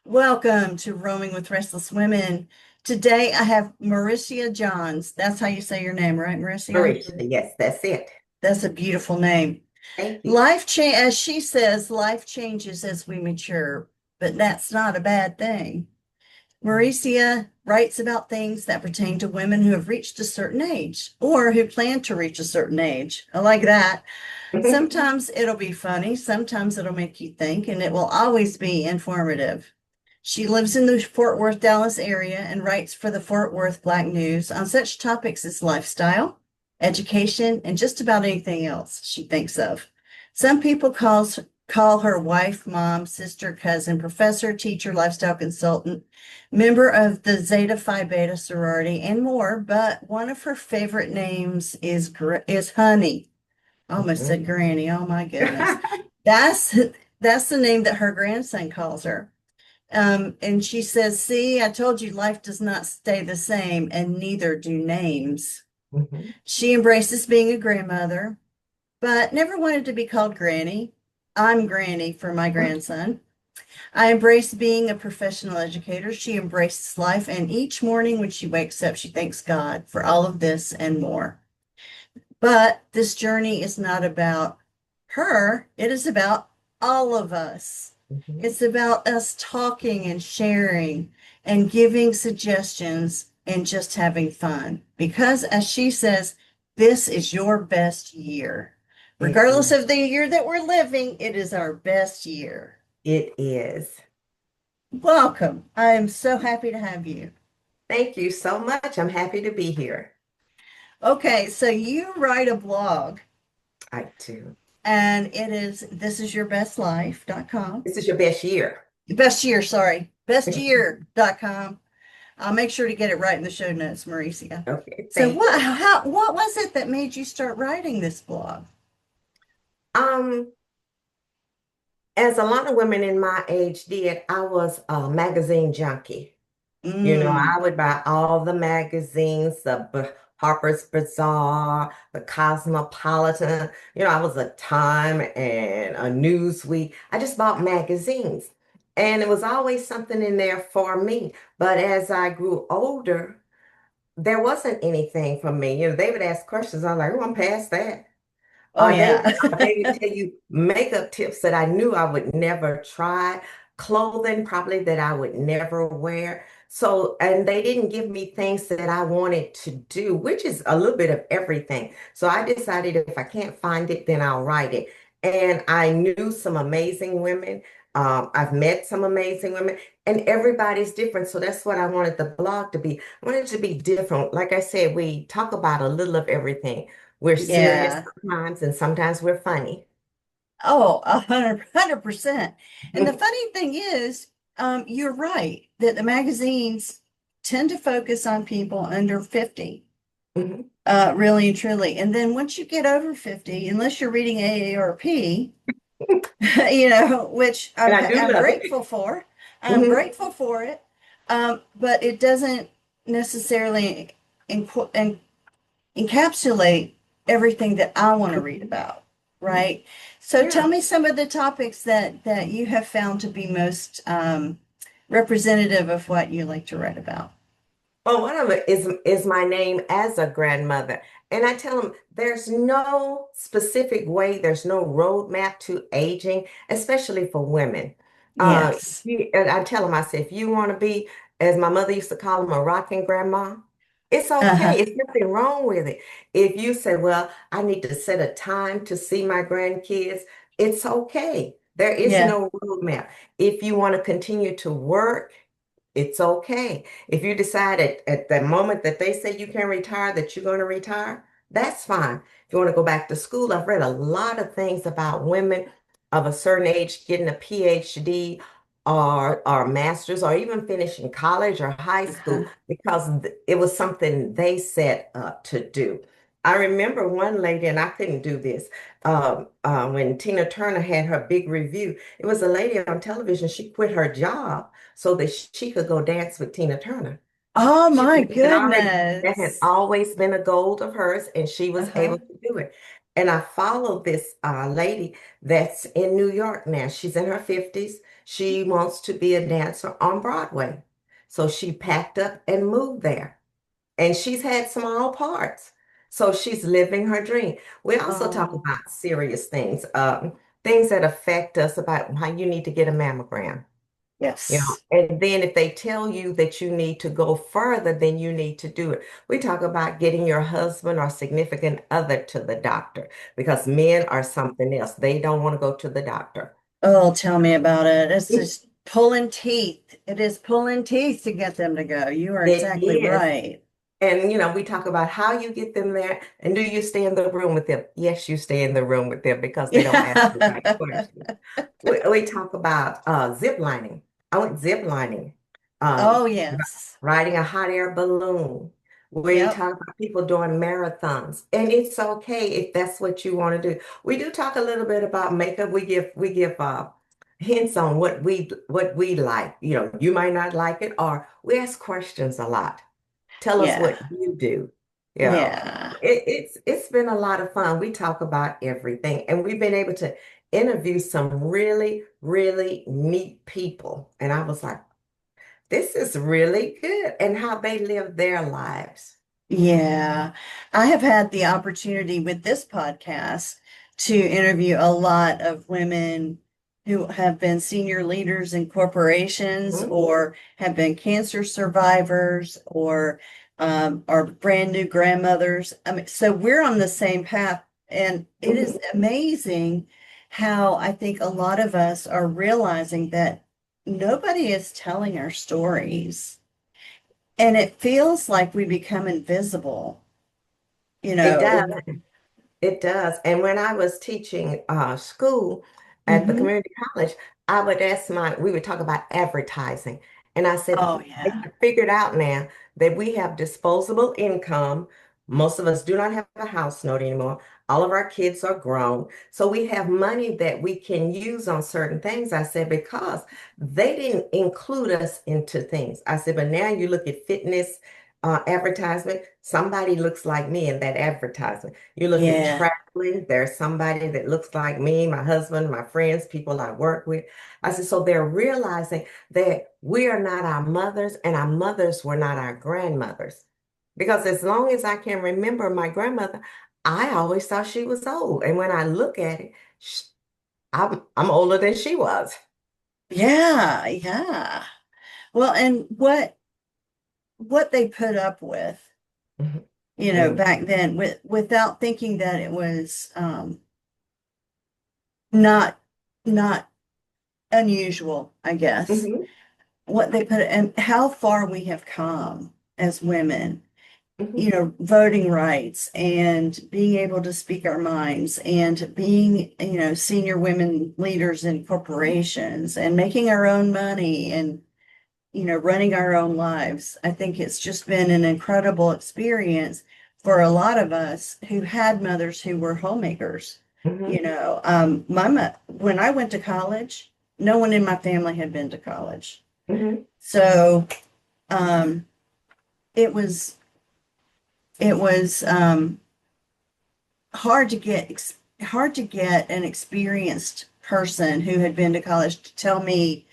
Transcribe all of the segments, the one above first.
Welcome to Roaming with Restless Women. Today I have Maricia Johns. That's how you say your name, right, Maricia? Marissa, yes, that's it. That's a beautiful name. Thank you. As she says, life changes as we mature, but that's not a bad thing. Maricia writes about things that pertain to women who have reached a certain age or who plan to reach a certain age. I like that. Sometimes it'll be funny, sometimes it'll make you think, and it will always be informative. She lives in the Fort Worth, Dallas area and writes for the Fort Worth Black News on such topics as lifestyle, education, and just about anything else she thinks of. Some people call her wife, mom, sister, cousin, professor, teacher, lifestyle consultant, member of the Zeta Phi Beta sorority, and more, but one of her favorite names is Honey. I almost said Mhm. Granny. Oh my goodness. That's that's the name that her grandson calls her. And she says, "See, I told you life does not stay the same, and neither do names." Mhm. She embraces being a grandmother, but never wanted to be called Granny. I'm Granny for my grandson. I embrace being a professional educator. She embraces life, and each morning when she wakes up, she thanks God for all of this and more. But this journey is not about her, it is about all of us. Mhm. It's about us talking and sharing and giving suggestions and just having fun. Because, as she says, this is your best year. It Regardless is. of the year that we're living, it is our best year. It is. Welcome. I am so happy to have you. Thank you so much. I'm happy to be here. Okay, so you write a blog I do. and it is thisisyourbestlife.com. This is your best year. Best year, sorry. Bestyear.com. I'll make sure to get it right in the show notes, Maricia. Okay, So thank you. what was it that made you start writing this blog? Um, as a lot of women in my age did, I was a magazine junkie. Mm, I would buy all the magazines, Harper's Bazaar, the Cosmopolitan. I was a Time and a Newsweek. I just bought magazines. And it was always something in there for me. But as I grew older, there wasn't anything for me. They would ask questions. I was like, oh, I'm past that. oh They yeah. they would tell you makeup tips that I knew I would never try, clothing probably that I would never wear. So, and they didn't give me things that I wanted to do, which is a little bit of everything. So I decided if I can't find it, then I'll write it. And I knew some amazing women. I've met some amazing women, and everybody's different. So that's what I wanted the blog to be. I wanted it to be different. Like I said, we talk about a little of everything. We're serious Yeah. sometimes, and sometimes we're funny. Oh, 100%. And the funny thing is, you're right that the magazines tend to focus on people under 50, Mhm. really and truly. And then once you get over 50, unless you're reading AARP, which And I do I'm love it. grateful for. I'm Mhm. grateful for it. But it doesn't necessarily encapsulate everything that I want to read about, right? So tell Yeah. me some of the topics that you have found to be most representative of what you like to write about. Well, one of it is my name as a grandmother. And I tell them there's no specific way, there's no roadmap to aging, especially for women. Yes. And I tell them, I say, if you want to be, as my mother used to call them, a rocking grandma, it's Uh-huh. okay. It's nothing wrong with it. If you say, well, I need to set a time to see my grandkids, it's okay. There is Yeah. no roadmap. If you want to continue to work, it's okay. If you decide at the moment that they say you can retire, that you're going to retire, that's fine. If you want to go back to school, I've read a lot of things about women of a certain age getting a PhD or master's or even finishing college or high school Uh-huh. because it was something they set up to do. I remember one lady, and I couldn't do this, when Tina Turner had her big review. It was a lady on television. She quit her job so that she could go dance with Tina Turner. Oh She my that had goodness. always been a goal of hers, and she was Uh-huh. able to do it. And I followed this lady that's in New York now. She's in her 50s. She wants to be a dancer on Broadway. So she packed up and moved there. And she's had small parts. So she's living her dream. We also talk Oh, about serious things, things that affect us about how you need to get a mammogram. yes. And then if they tell you that you need to go further, then you need to do it. We talk about getting your husband or significant other to the doctor because men are something else. They don't want to go to the doctor. Oh, tell me about it. It's just pulling teeth. It is pulling teeth to get them to go. You are It exactly is. right. And we talk about how you get them there and do you stay in the room with them? Yes, you stay in the room with them because they don't ask the right Yeah. questions. We talk about zip lining. I went zip lining, Oh, um, yes. riding a hot air balloon. We Yep. talk about people doing marathons, and it's okay if that's what you want to do. We do talk a little bit about makeup. We give hints on what we like. You might not like it, or we ask questions a lot. Tell us Yeah. what you do. Yeah. It's been a lot of fun. We talk about everything, and we've been able to interview some really, really neat people. And I was like, this is really good, and how they live their lives. Yeah, I have had the opportunity with this podcast to interview a lot of women who have been senior leaders in corporations Mhm, or have been cancer survivors or are brand new grandmothers. I mean, so we're on the same path, and it is mhm. amazing how I think a lot of us are realizing that nobody is telling our stories. And it feels like we become invisible, you It know. does. It does. And when I was teaching school at the Hmm. community college, we would talk about advertising. And I said, Oh, they yeah. have figured out now that we have disposable income. Most of us do not have a house note anymore. All of our kids are grown. So we have money that we can use on certain things. I said, because they didn't include us into things. I said, but now you look at fitness advertisement, somebody looks like me in that advertisement. You look at Yeah. traveling, there's somebody that looks like me, my husband, my friends, people I work with. I said, so they're realizing that we are not our mothers and our mothers were not our grandmothers. Because as long as I can remember my grandmother, I always thought she was old. And when I look at it, I'm older than she was. Yeah. Yeah. Well, and what they put up with, Mhm. back then without thinking that it was not not unusual, I guess. Mhm. What they put and how far we have come as women, Mhm. voting rights and being able to speak our minds and being, senior women leaders in corporations and making our own money and, running our own lives. I think it's just been an incredible experience for a lot of us who had mothers who were homemakers. Mhm. When I went to college, no one in my family had been to college. Mhm. So, um, it was, it was hard to get an experienced person who had been to college to tell me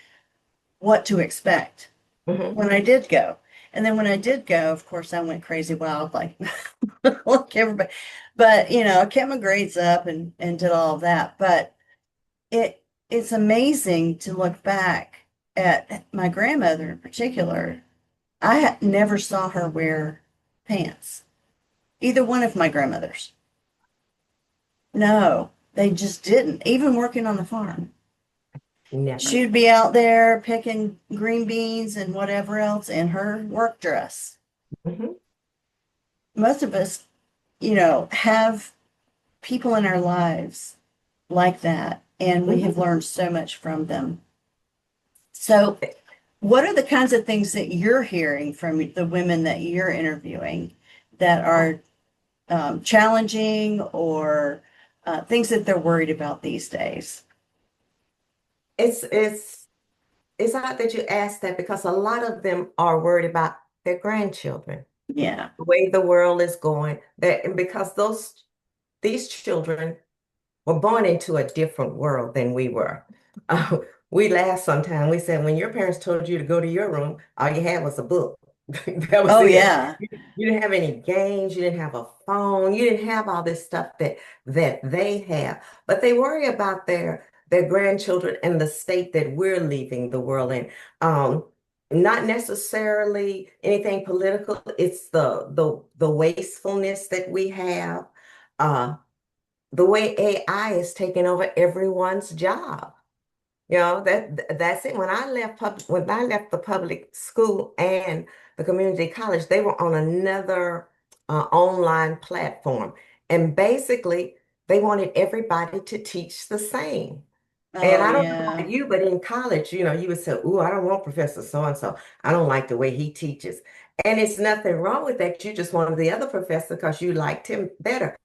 what to expect Mhm. when I did go. And then when I did go, of course, I went crazy wild, like like everybody. But I kept my grades up and did all of that. But it's amazing to look back at my grandmother in particular. Never saw her wear pants. Either one of my grandmothers. No, they just didn't. Even working on the farm. Never. She'd be out there picking green beans and whatever else in her work dress. Mhm. Most of us, have people in our lives like that, and we have Mhm. learned so much from them. So, what are the kinds of things that you're hearing from the women that you're interviewing that are challenging or things that they're worried about these days? It's it's it's odd that you asked that because a lot of them are worried about their grandchildren, Yeah. the way the world is going. That and because those these children were born into a different world than we were. Uh, we laugh sometimes. We said, when your parents told you to go to your room, all you had was a book. That was Oh, it. yeah. You didn't have any games. You didn't have a phone. You didn't have all this stuff that they have. But they worry about their grandchildren and the state that we're leaving the world in. Um, Not necessarily anything political. It's the wastefulness that we have. Uh, the way AI is taking over everyone's job. That's it. When I left the public school and the community college, they were on another online platform. And basically, they wanted everybody to teach the same. And Oh, I don't know about yeah. you, but in college, you would say, "Ooh, I don't want Professor so and so. I don't like the way he teaches." And it's nothing wrong with that. You just wanted the other professor because you liked him better.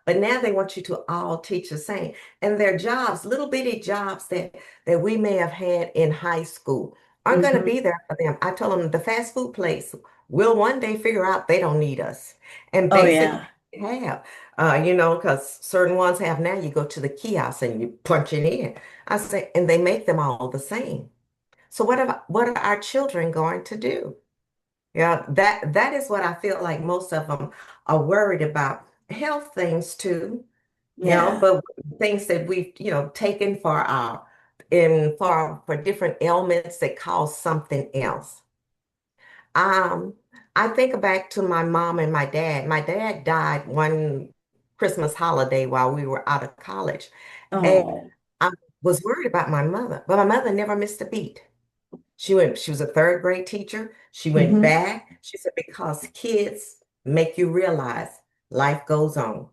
But now they want you to all teach the same. And their jobs, little bitty jobs that we may have had in high school, aren't going to Hmm. be there for them. I told them the fast food place will one day figure out they don't need us. And Oh, basically yeah. have, because certain ones have now, you go to the kiosk and you punch it in. I say, and they make them all the same. So what are our children going to do? Yeah, that is what I feel like most of them are worried about. Health things too, Yeah. but things that we've, taken for different ailments that cause something else. Um, I think back to my mom and my dad. My dad died one Christmas holiday while we were out of college. And Oh. I was worried about my mother, but my mother never missed a beat. She was a third grade teacher. She went Hmm. back. She said, because kids make you realize life goes on.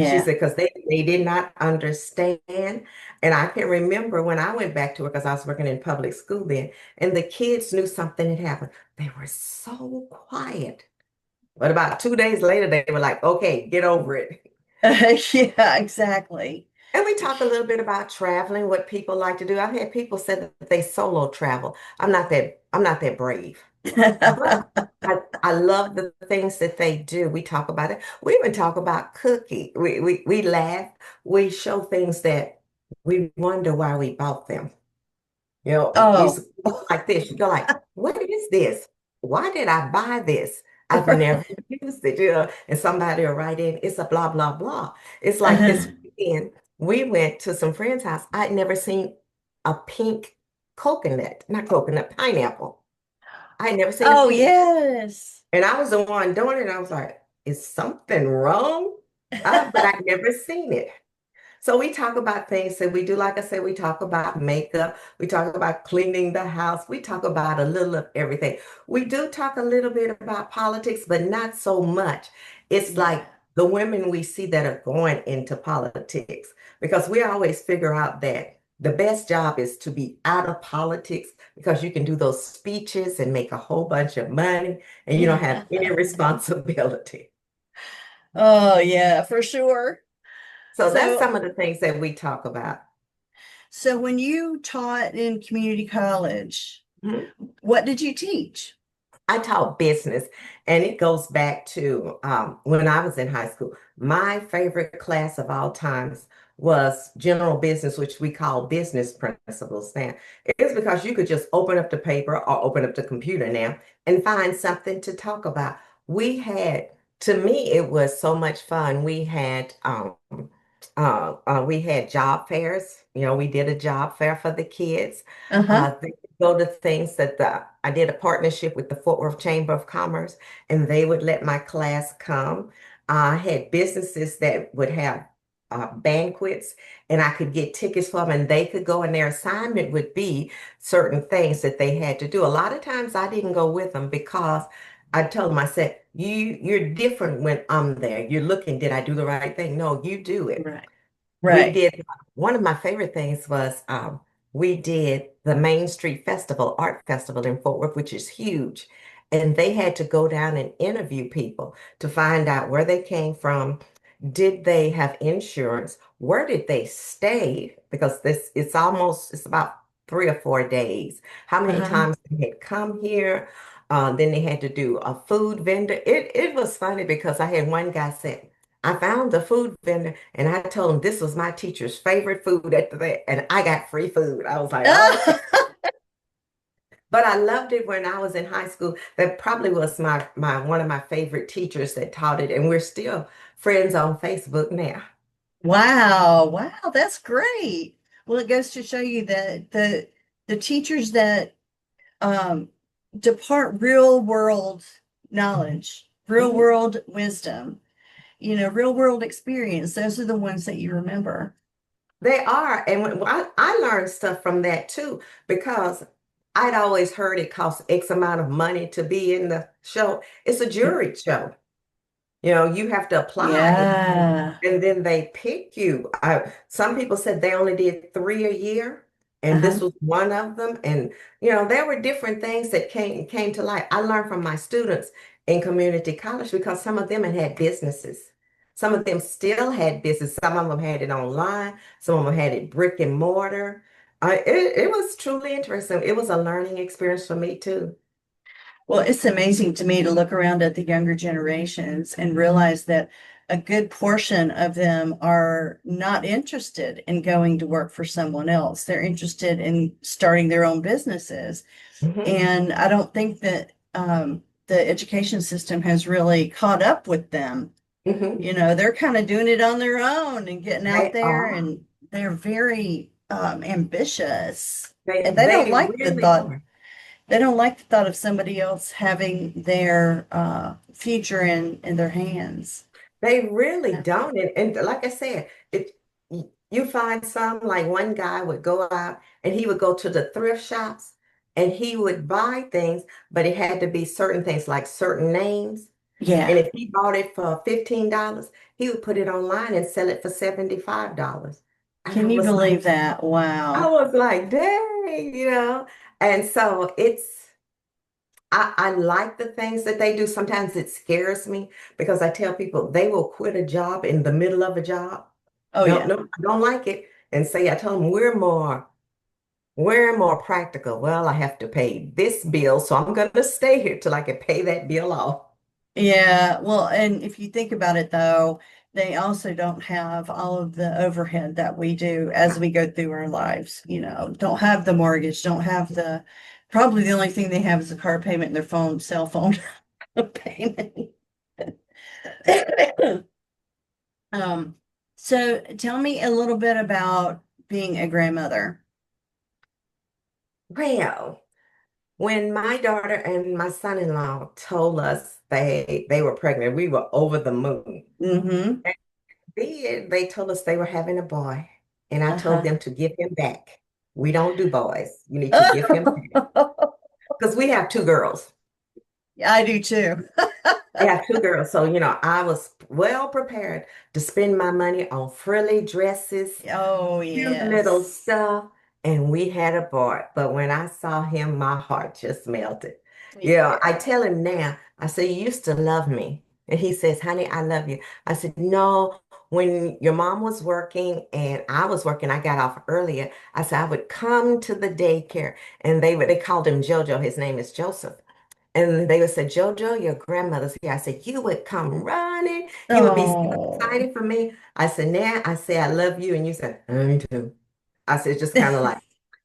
She Yeah. said, because they did not understand. And I can remember when I went back to work, because I was working in public school then, and the kids knew something had happened. They were so quiet. But about 2 days later, they were like, okay, get over it. Yeah, exactly. And we talk a little bit about traveling, what people like to do. I've had people say that they solo travel. I'm not that brave. But I love the things that they do. We talk about it. We even talk about cooking. We laugh. We show things that we wonder why we bought them. It's Oh, like this. You go like, what is this? Why did I buy this? I've never right. used it. And somebody will write in, it's a blah, blah, blah. It's like this weekend, we went to some friend's house. I'd never seen a pink coconut, not coconut, pineapple. I had never seen a Oh, pink. yes. And I was the one doing it. And I was like, is something wrong? But I'd never seen it. So we talk about things that we do. Like I said, we talk about makeup. We talk about cleaning the house. We talk about a little of everything. We do talk a little bit about politics, but not so much. It's Yeah. like the women we see that are going into politics, because we always figure out that the best job is to be out of politics because you can do those speeches and make a whole bunch of money and you don't have any responsibility. Oh, yeah, for sure. So that's So, some of the things that we talk about. so when you taught in community college, Mhm. what did you teach? I taught business, and it goes back to when I was in high school. My favorite class of all times was general business, which we call business principles now. It's because you could just open up the paper or open up the computer now and find something to talk about. To me, it was so much fun. We had job fairs. We did a job fair for the kids. Uh-huh. They could go to things I did a partnership with the Fort Worth Chamber of Commerce, and they would let my class come. I had businesses that would have banquets, and I could get tickets for them, and they could go, and their assignment would be certain things that they had to do. A lot of times I didn't go with them because I told them, I said, you're different when I'm there. You're looking, did I do the right thing? No, you do it. Right. We Right. did one of my favorite things was we did the Main Street Festival, Art Festival in Fort Worth, which is huge. And they had to go down and interview people to find out where they came from. Did they have insurance? Where did they stay? Because it's about 3 or 4 days. How many Uh-huh. times they had come here? Then they had to do a food vendor. It was funny because I had one guy say, I found the food vendor and I told him this was my teacher's favorite food at the day, and I got free food. I was like, okay. But I loved it when I was in high school. That probably was my one of my favorite teachers that taught it, and we're still friends on Facebook now. Wow, wow, that's great. Well, it goes to show you that the teachers that um depart real world knowledge, real Mhm. world wisdom, real world experience, those are the ones that you remember. They are, and I learned stuff from that too because I'd always heard it costs X amount of money to be in the show. It's a jury show. You have to apply Yeah. and then they pick you. Some people said they only did 3 a year, and this Uh-huh. was one of them. And there were different things that came to light. I learned from my students in community college because some of them had businesses. Some of them still had business. Some of them had it online. Some of them had it brick and mortar. It was truly interesting. It was a learning experience for me too. Well, it's amazing to me to look around at the younger generations and realize that a good portion of them are not interested in going to work for someone else. They're interested in starting their own businesses. Hmm. And I don't think that the education system has really caught up with them. Hmm. They're kind of doing it on their own and getting out They there, are. and they're very ambitious. They And they don't they like the really thought are. they don't like the thought of somebody else having their future in their hands. They really don't. And like I said, you find some, like one guy would go out and he would go to the thrift shops and he would buy things, but it had to be certain things like certain names. And Yeah. if he bought it for $15, he would put it online and sell it for $75. And Can you believe that? I Wow. was like, dang. And so I like the things that they do. Sometimes it scares me because I tell people they will quit a job in the middle of a job. Oh No, yeah. no, I don't like it. And say, I tell them we're more practical. Well, I have to pay this bill, so I'm going to stay here till I can pay that bill off. Yeah. Well, and if you think about it though, they also don't have all of the overhead that we do as we go through our lives, don't have the mortgage, don't have probably the only thing they have is a car payment and their cell phone payment. Um, so tell me a little bit about being a grandmother. Well, when my daughter and my son-in-law told us they were pregnant, we were over the moon. Mm-hmm. They told us they were having a boy, and I told Uh-huh. them to give him back. We don't do boys. You need to give him back because we have two girls. Yeah, I do too. We have two girls, so I was well prepared to spend my money on frilly dresses, Oh, cute little yes. stuff, and we had a boy. But when I saw him, my heart just melted. Yeah, I Yeah. tell him now, I say, you used to love me. And he says, honey, I love you. I said, no, when your mom was working and I was working, I got off earlier. I said, I would come to the daycare and they called him JoJo. His name is Joseph. And they would say, JoJo, your grandmother's here. I said, you would come running. You would be so Oh. excited for me. I said, now I say, I love you. And you said, me too. I said, just kind of like,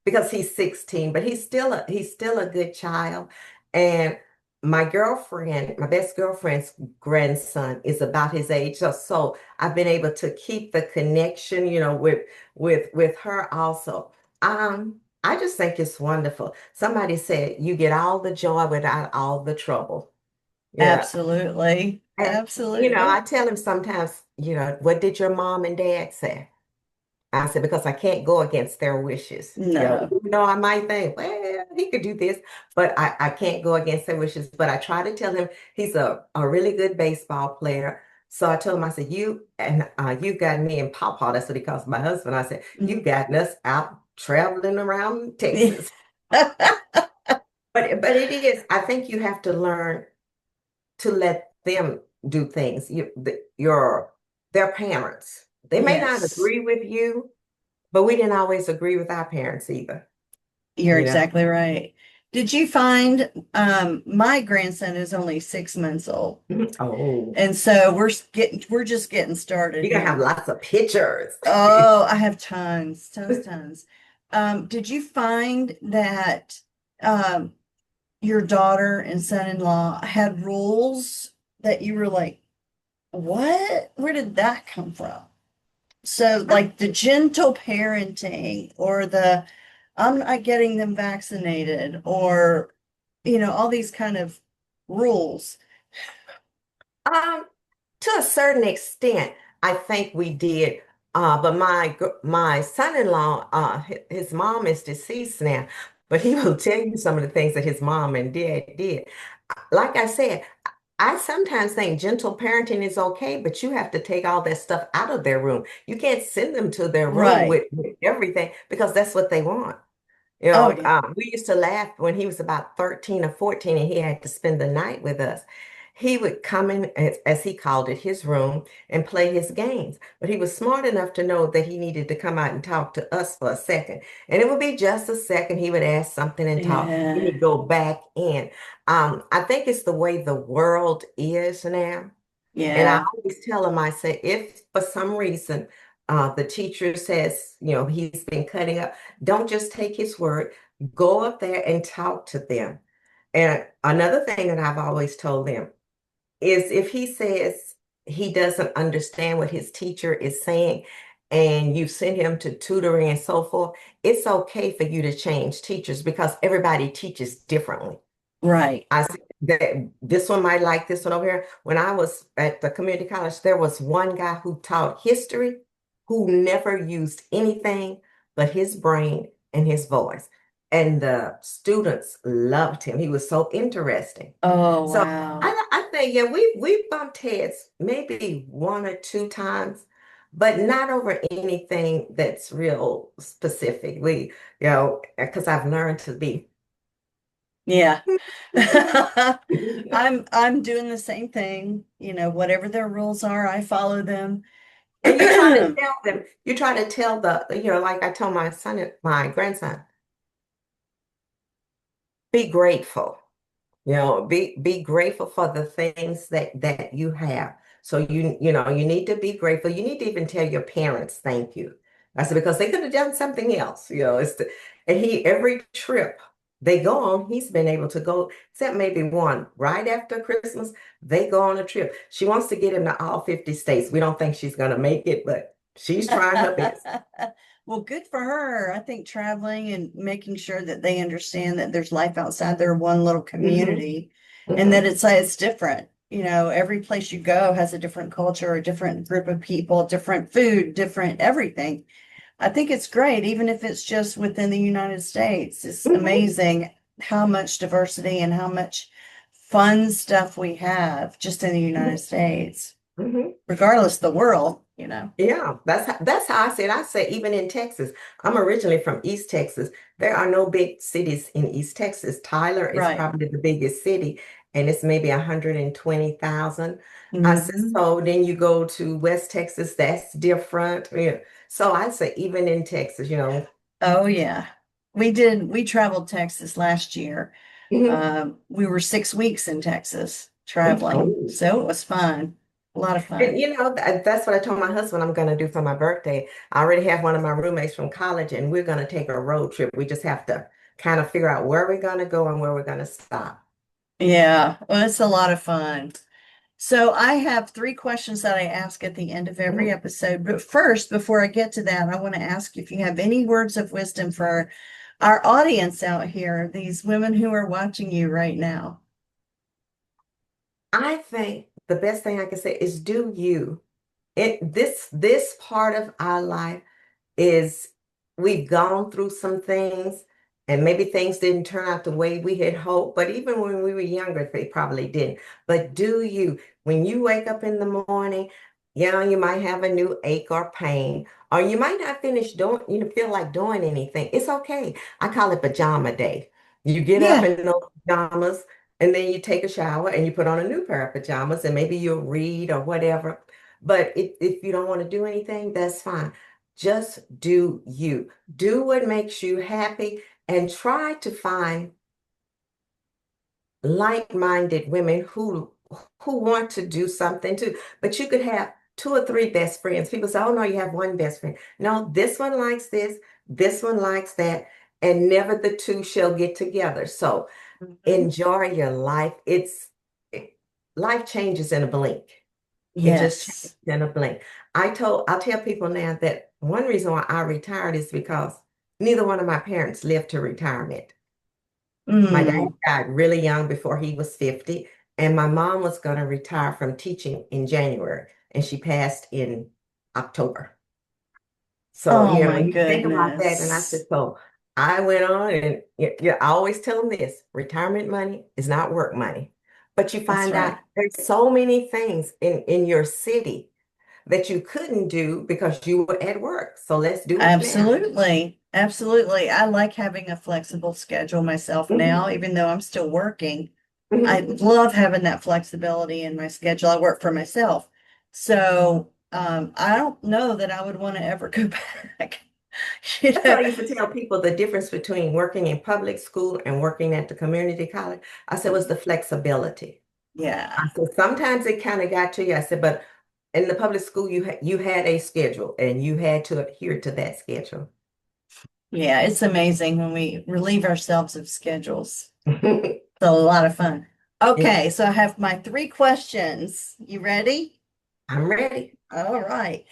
because he's 16, but he's still a good child. And my best girlfriend's grandson is about his age. So I've been able to keep the connection, with her also. I just think it's wonderful. Somebody said you get all the joy without all the trouble. Yeah. Absolutely. And I Absolutely. tell him sometimes, what did your mom and dad say? I said, because I can't go against their wishes. No. Even though I might think, well, he could do this, but I can't go against their wishes. But I try to tell him he's a really good baseball player. So I told him, I said, you got me and Pawpaw, that's what he calls my husband. I said, you gotten us out traveling around Texas. But it is, I think you have to learn to let them do things. Their parents. They may not Yes, agree with you, but we didn't always agree with our parents either, you're you know. exactly right. Did you find my grandson is only 6 months old, Oh, and so we're just getting started you're gonna have here. lots of pictures. Oh, I have tons, tons, tons. Did you find that um, your daughter and son-in-law had rules that you were like, what? Where did that come from? So, like the gentle parenting or the I'm not getting them vaccinated or, all these kind of rules. Um, to a certain extent, I think we did. But my son-in-law, his mom is deceased now, but he will tell you some of the things that his mom and dad did. Like I said, I sometimes think gentle parenting is okay, but you have to take all that stuff out of their room. You can't send them to their room Right. with everything because that's what they want. Oh, yeah. We used to laugh when he was about 13 or 14 and he had to spend the night with us. He would come in, as he called it, his room and play his games. But he was smart enough to know that he needed to come out and talk to us for a second. And it would be just a second. He would ask something and talk. Then Yeah. he'd go back in. I think it's the way the world is now. And I Yeah. always tell him, I say, if for some reason the teacher says, he's been cutting up, don't just take his word. Go up there and talk to them. And another thing that I've always told them is if he says he doesn't understand what his teacher is saying and you send him to tutoring and so forth, it's okay for you to change teachers because everybody teaches differently. Right. I see that this one might like this one over here. When I was at the community college, there was one guy who taught history who never used anything but his brain and his voice. And the students loved him. He was so interesting. Oh, So wow. I think, yeah, we bumped heads maybe one or two times, but not over anything that's real specific. Because I've learned to be. Yeah. I'm doing the same thing. Whatever their rules are, I follow them. And you try to tell them, you try to tell like I told my son, my grandson, be grateful. Be grateful for the things that you have. So you need to be grateful. You need to even tell your parents thank you. I said because they could have done something else. And he every trip they go on, he's been able to go, except maybe one right after Christmas, they go on a trip. She wants to get him to all 50 states. We don't think she's gonna make it, but she's trying her best. Well, good for her. I think traveling and making sure that they understand that there's life outside their one little Hmm. community and that Hmm. it's different. Every place you go has a different culture, a different group of people, different food, different everything. I think it's great, even if it's just within the United States. It's Hmm. amazing how much diversity and how much fun stuff we have just in the United States, Hmm. regardless of the world. Yeah, that's how I said. I say even in Texas, I'm originally from East Texas. There are no big cities in East Texas. Tyler is Right. probably the biggest city, and it's maybe 120,000. I said, Hmm. so then you go to West Texas, that's different. Yeah. So I say even in Texas. Oh, yeah. We traveled Texas last year. Mhm. We were 6 weeks in Texas traveling, Oh. so it was fun. A lot of And fun. that's what I told my husband I'm going to do for my birthday. I already have one of my roommates from college, and we're going to take a road trip. We just have to kind of figure out where we're going to go and where we're going to stop. Yeah, well, it's a lot of fun. So I have three questions that I ask at the end of every Mhm. episode. But first, before I get to that, I want to ask if you have any words of wisdom for our audience out here, these women who are watching you right now. I think the best thing I can say is do you. This part of our life is we've gone through some things and maybe things didn't turn out the way we had hoped, but even when we were younger, they probably didn't. But do you, when you wake up in the morning, you might have a new ache or pain, or you might not finish doing, feel like doing anything. It's okay. I call it pajama day. You get up Yeah. in those pajamas and then you take a shower and you put on a new pair of pajamas and maybe you'll read or whatever. But if you don't want to do anything, that's fine. Just do you. Do what makes you happy and try to find like-minded women who want to do something too. But you could have two or three best friends. People say, "Oh no, you have one best friend." No, this one likes this one likes that, and never the two shall get together. So Mhm. enjoy your life. Life changes in a blink. It just Yes. changes in a blink. I'll tell people now that one reason why I retired is because neither one of my parents lived to retirement. My dad Mm. died really young before he was 50, and my mom was going to retire from teaching in January, and she passed in October. So, Oh my when you think about that, and I said, goodness. so I went on, and I always tell them this, retirement money is not work money. But you That's find out right. there's so many things in your city that you couldn't do because you were at work. So let's do it now. Absolutely. Absolutely. I like having a flexible schedule myself Mhm, now, even though I'm still working. I mhm. love having that flexibility in my schedule. I work for myself. So I don't know that I would want to ever go back. You That's know, why I used to tell people the difference between working in public school and working at the community college. I said was the flexibility. I yeah. said sometimes it kind of got to you. I said, but in the public school you had a schedule and you had to adhere to that schedule. Yeah, it's amazing when we relieve ourselves of schedules. It's a lot of fun. Yeah, Okay, so I have my three questions. You ready? I'm ready. All right.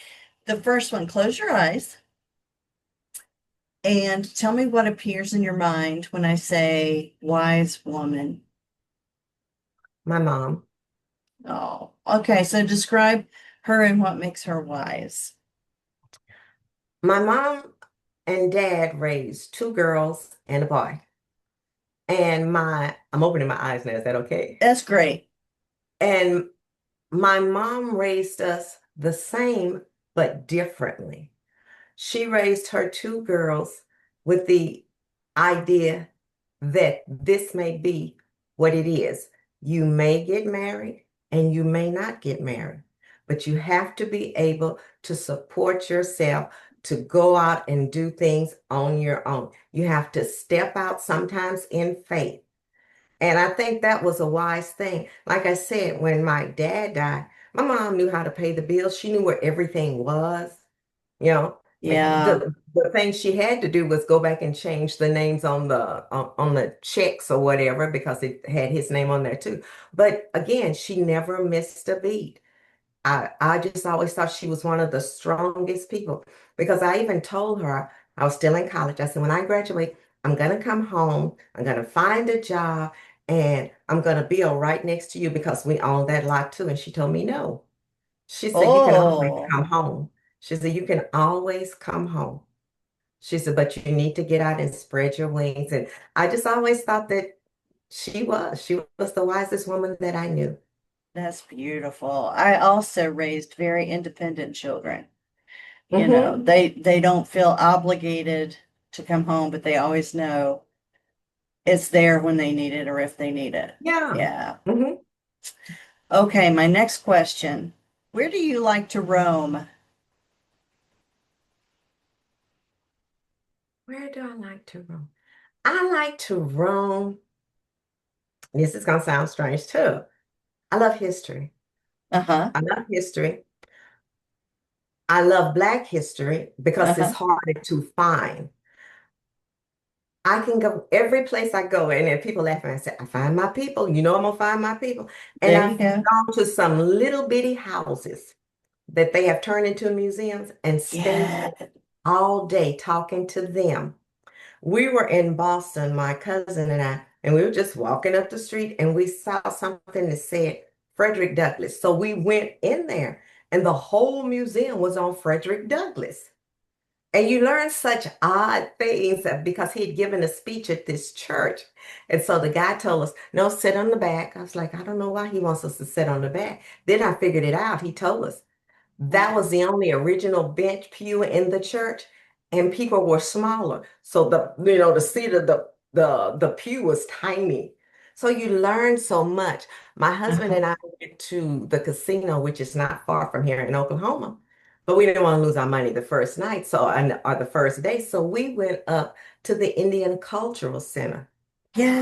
The first one, close your eyes and tell me what appears in your mind when I say wise woman. My mom. Oh, okay. So describe her and what makes her wise. My mom and dad raised two girls and a boy. And I'm opening my eyes now. Is that okay? That's great. And my mom raised us the same, but differently. She raised her two girls with the idea that this may be what it is. You may get married and you may not get married, but you have to be able to support yourself to go out and do things on your own. You have to step out sometimes in faith. And I think that was a wise thing. Like I said, when my dad died, my mom knew how to pay the bills. She knew where everything was. You know, like Yeah. the thing she had to do was go back and change the names on the checks or whatever because it had his name on there too. But again, she never missed a beat. I just always thought she was one of the strongest people because I even told her I was still in college. I said, when I graduate, I'm gonna come home, I'm gonna find a job, and I'm gonna build right next to you because we own that lot too. And she told me no. She said, you can always Oh, come home. She said, you can always come home. She said, but you need to get out and spread your wings. And I just always thought that she was the wisest woman that I knew. that's beautiful. I also raised very independent children. You know, Hmm. they don't feel obligated to come home, but they always know it's there when they need it or if they need it. Yeah. Yeah. Hmm. Okay, my next question. Where do you like to roam? Where do I like to roam? I like to roam. This is going to sound strange too. I love history. Uh-huh. I love history. I love Black history because it's Uh-huh. harder to find. I can go every place I go, and then people laugh at me. I say, I find my people. You know, I'm gonna find my people. And There you I've go. gone to some little bitty houses that they have turned into museums and stayed Yeah. all day talking to them. We were in Boston, my cousin and we were just walking up the street and we saw something that said Frederick Douglass. So we went in there, and the whole museum was on Frederick Douglass. And you learn such odd things because he had given a speech at this church. And so the guy told us, no, sit on the back. I was like, I don't know why he wants us to sit on the back. Then I figured it out. He told us that was the only original bench pew in the church, and people were smaller. So the seat of the pew was tiny. So you learn so much. My husband Uh-huh. and I went to the casino, which is not far from here in Oklahoma. But we didn't want to lose our money the first night, or the first day. So we went up to the Indian Cultural Center.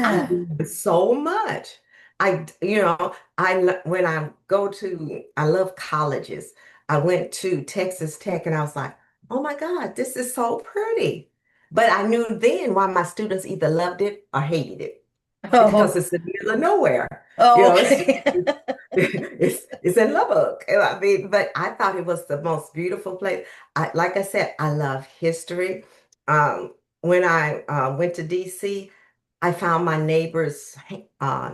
I Yeah. love it so much. When I go to, I love colleges. I went to Texas Tech and I was like, oh my God, this is so pretty. But I knew then why my students either loved it or hated it because Oh, it's in the middle of nowhere. oh, It's just, okay. it's in Lubbock. I mean, but I thought it was the most beautiful place. Like I said, I love history. When I went to DC, I found my neighbor's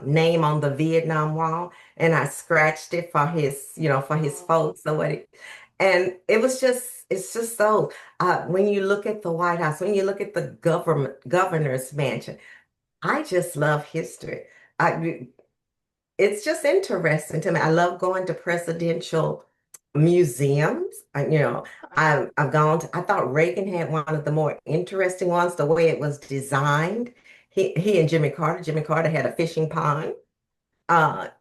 name on the Vietnam Wall, and I scratched it for for his folks or what. And it's just so. When you look at the White House, when you look at the governor's mansion, I just love history. I, it's just interesting to me. I love going to presidential museums. I've gone to, I thought Reagan had one of the more interesting ones, the way it was designed. He and Jimmy Carter had a fishing pond.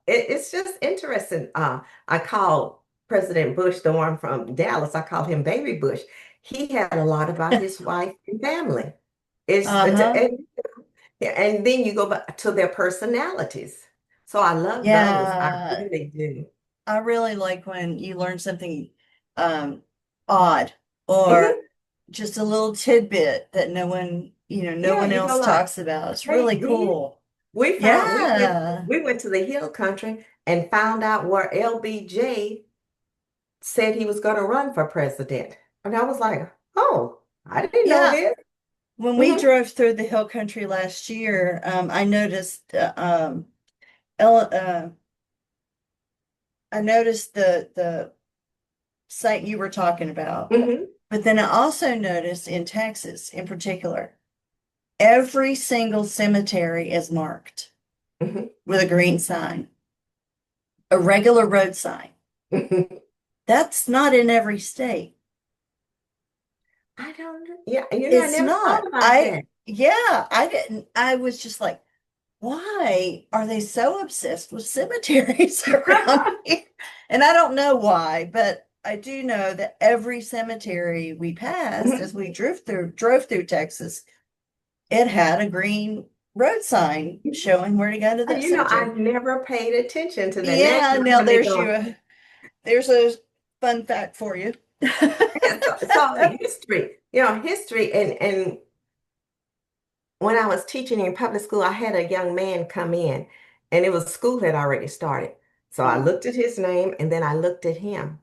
It's just interesting. I called President Bush, the one from Dallas, I called him Baby Bush. He had a lot about his wife and family. Uh-huh. And then you go back to their personalities. So I love those. I Yeah. really do. I really like when you learn something um odd Mhm. or just a little tidbit that no Yeah, one you go else like, talks about. It's hey, really did cool. Yeah. we went to the hill country and found out where LBJ said he was going to run for president. And I was like, oh, I didn't know Yeah. this. When we Mhm. drove through the hill country last year, ele- uh, I noticed the site you were talking about. Mhm. But then I also noticed in Texas in particular, every single cemetery is marked Mhm. with a green sign, a regular road sign. Mhm. That's not in every state. I don't know. Yeah, I It's never thought not. about that. Yeah, I didn't. I was just like, why are they so obsessed with cemeteries around here? And I don't know why, but I do know that every cemetery we passed as Mhm. we drove through Texas, it had a green road sign showing where to go to that I cemetery. never paid attention to that. Now Yeah, you now have me going. there's a fun fact for you. So history, history, and when I was teaching in public school, I had a young man come in, and it was school had already started. So I Oh, looked at his name, and then I looked at him,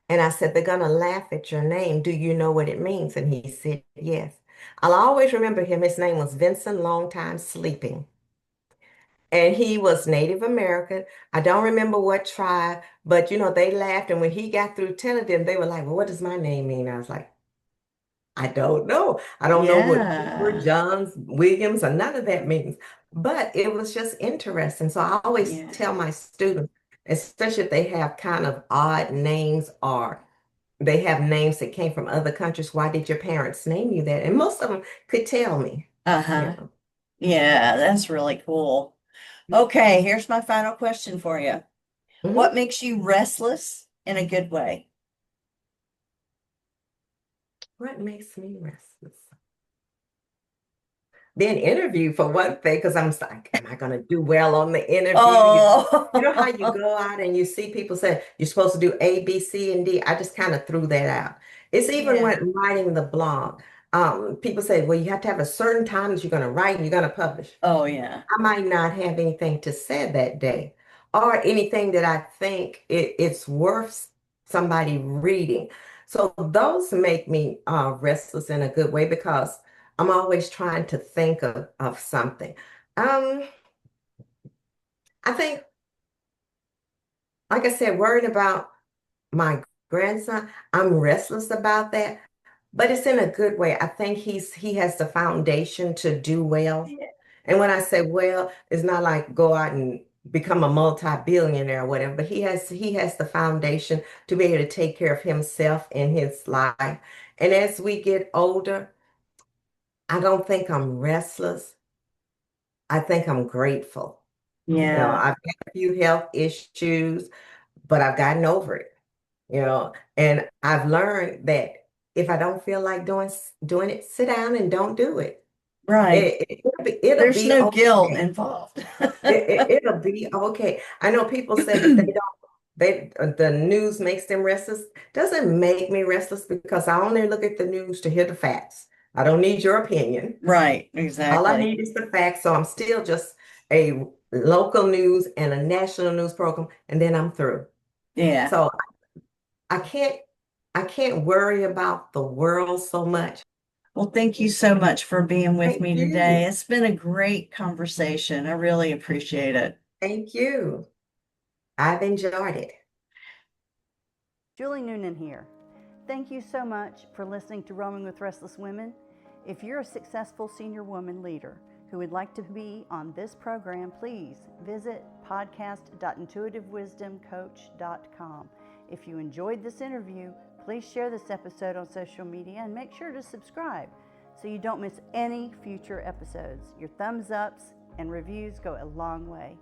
and I said, "They're gonna laugh at your name. Do you know what it means?" And he said, "Yes." I'll always remember him. His name was Vincent Longtime Sleeping. And he was Native American. I don't remember what tribe, but they laughed. And when he got through telling them, they were like, "Well, what does my name mean?" I was like, I don't know. I don't know what Cooper, yeah, Johns, Williams, or none of that means. But it was just interesting. So I always yeah, tell my students, especially if they have kind of odd names or they have names that came from other countries, why did your parents name you that? And most of them could tell me. uh-huh. Yeah. Yeah, that's really cool. Okay, here's my final question for you. What Mhm. makes you restless in a good way? What makes me restless? Being interviewed for one thing, because I'm just like, am I going to do well on the interview? You know how you Oh, go out and you see people say you're supposed to do A, B, C, and D? I just kind of threw that out. It's even yeah. when writing the blog. People say, well, you have to have a certain time that you're going to write and you're going to publish. Oh, yeah. I might not have anything to say that day or anything that I think it's worth somebody reading. So those make me restless in a good way because I'm always trying to think of something. Um, I think, like I said, worrying about my grandson, I'm restless about that, but it's in a good way. I think he has the foundation to do well. And when I say well, it's not like go out and become a multi-billionaire or whatever, but he has the foundation to be able to take care of himself in his life. And as we get older, I don't think I'm restless. I think I'm grateful. Yeah. I've had a few health issues, but I've gotten over it. And I've learned that if I don't feel like doing it, sit down and don't do it. Right. It'll There's be no guilt okay. involved. It'll be okay. I know people say that the news makes them restless. Doesn't make me restless because I only look at the news to hear the facts. I don't need your opinion. Right, All I exactly. need is the facts. So I'm still just a local news and a national news program, and then I'm through. Yeah. So I can't I can't worry about the world so much. Well, thank you so much for being with Thank me today. you. It's been a great conversation. I really appreciate it. Thank you. I've enjoyed it. Julie Noonan here. Thank you so much for listening to Roaming with Restless Women. If you're a successful senior woman leader who would like to be on this program, please visit podcast.intuitivewisdomcoach.com. If you enjoyed this interview, please share this episode on social media and make sure to subscribe so you don't miss any future episodes. Your thumbs ups and reviews go a long way.